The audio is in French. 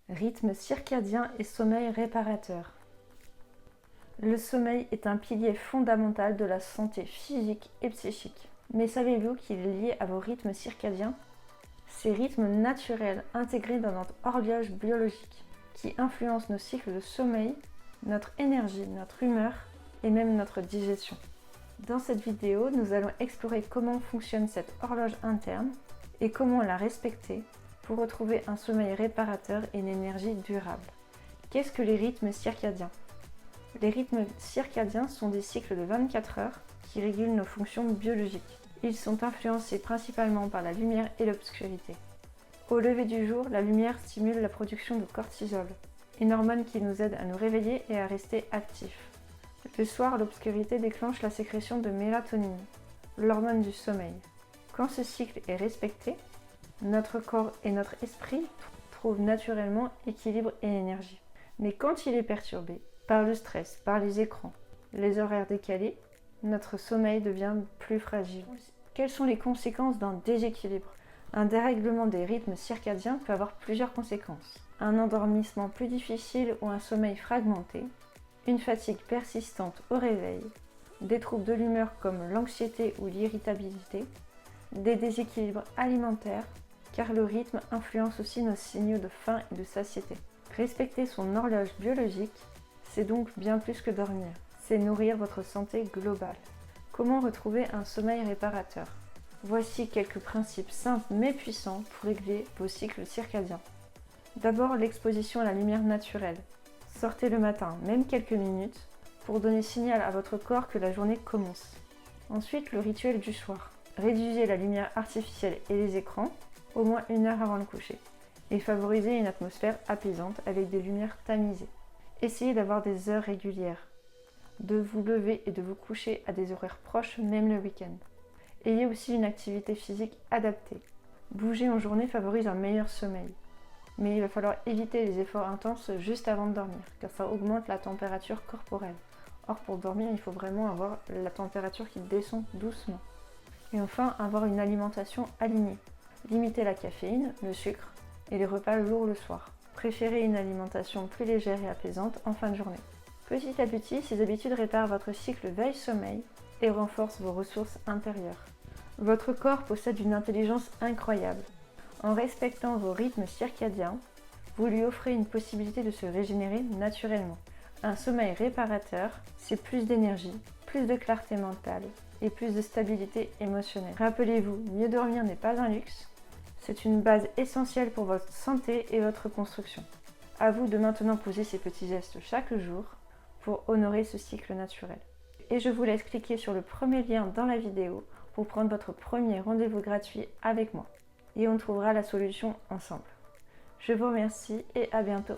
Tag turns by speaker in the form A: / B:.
A: Rythme circadien et sommeil réparateur. Le sommeil est un pilier fondamental de la santé physique et psychique. Mais savez-vous qu'il est lié à vos rythmes circadiens? Ces rythmes naturels intégrés dans notre horloge biologique qui influencent nos cycles de sommeil, notre énergie, notre humeur et même notre digestion. Dans cette vidéo, nous allons explorer comment fonctionne cette horloge interne et comment la respecter pour retrouver un sommeil réparateur et une énergie durable. Qu'est-ce que les rythmes circadiens? Les rythmes circadiens sont des cycles de 24 heures qui régulent nos fonctions biologiques. Ils sont influencés principalement par la lumière et l'obscurité. Au lever du jour, la lumière stimule la production de cortisol, une hormone qui nous aide à nous réveiller et à rester actifs. Le soir, l'obscurité déclenche la sécrétion de mélatonine, l'hormone du sommeil. Quand ce cycle est respecté, notre corps et notre esprit trouvent naturellement équilibre et énergie. Mais quand il est perturbé par le stress, par les écrans, les horaires décalés, notre sommeil devient plus fragile. Quelles sont les conséquences d'un déséquilibre? Un dérèglement des rythmes circadiens peut avoir plusieurs conséquences. Un endormissement plus difficile ou un sommeil fragmenté, une fatigue persistante au réveil, des troubles de l'humeur comme l'anxiété ou l'irritabilité, des déséquilibres alimentaires, car le rythme influence aussi nos signaux de faim et de satiété. Respecter son horloge biologique, c'est donc bien plus que dormir, c'est nourrir votre santé globale. Comment retrouver un sommeil réparateur? Voici quelques principes simples mais puissants pour régler vos cycles circadiens. D'abord, l'exposition à la lumière naturelle. Sortez le matin, même quelques minutes, pour donner signal à votre corps que la journée commence. Ensuite, le rituel du soir. Réduisez la lumière artificielle et les écrans au moins 1 heure avant le coucher et favorisez une atmosphère apaisante avec des lumières tamisées. Essayez d'avoir des heures régulières, de vous lever et de vous coucher à des horaires proches, même le week-end. Ayez aussi une activité physique adaptée. Bouger en journée favorise un meilleur sommeil, mais il va falloir éviter les efforts intenses juste avant de dormir, car ça augmente la température corporelle. Or, pour dormir, il faut vraiment avoir la température qui descend doucement. Et enfin, avoir une alimentation alignée. Limitez la caféine, le sucre et les repas lourds le soir. Préférez une alimentation plus légère et apaisante en fin de journée. Petit à petit, ces habitudes réparent votre cycle veille-sommeil et renforcent vos ressources intérieures. Votre corps possède une intelligence incroyable. En respectant vos rythmes circadiens, vous lui offrez une possibilité de se régénérer naturellement. Un sommeil réparateur, c'est plus d'énergie, plus de clarté mentale et plus de stabilité émotionnelle. Rappelez-vous, mieux dormir n'est pas un luxe, c'est une base essentielle pour votre santé et votre construction. À vous de maintenant poser ces petits gestes chaque jour pour honorer ce cycle naturel. Et je vous laisse cliquer sur le premier lien dans la vidéo pour prendre votre premier rendez-vous gratuit avec moi. Et on trouvera la solution ensemble. Je vous remercie et à bientôt.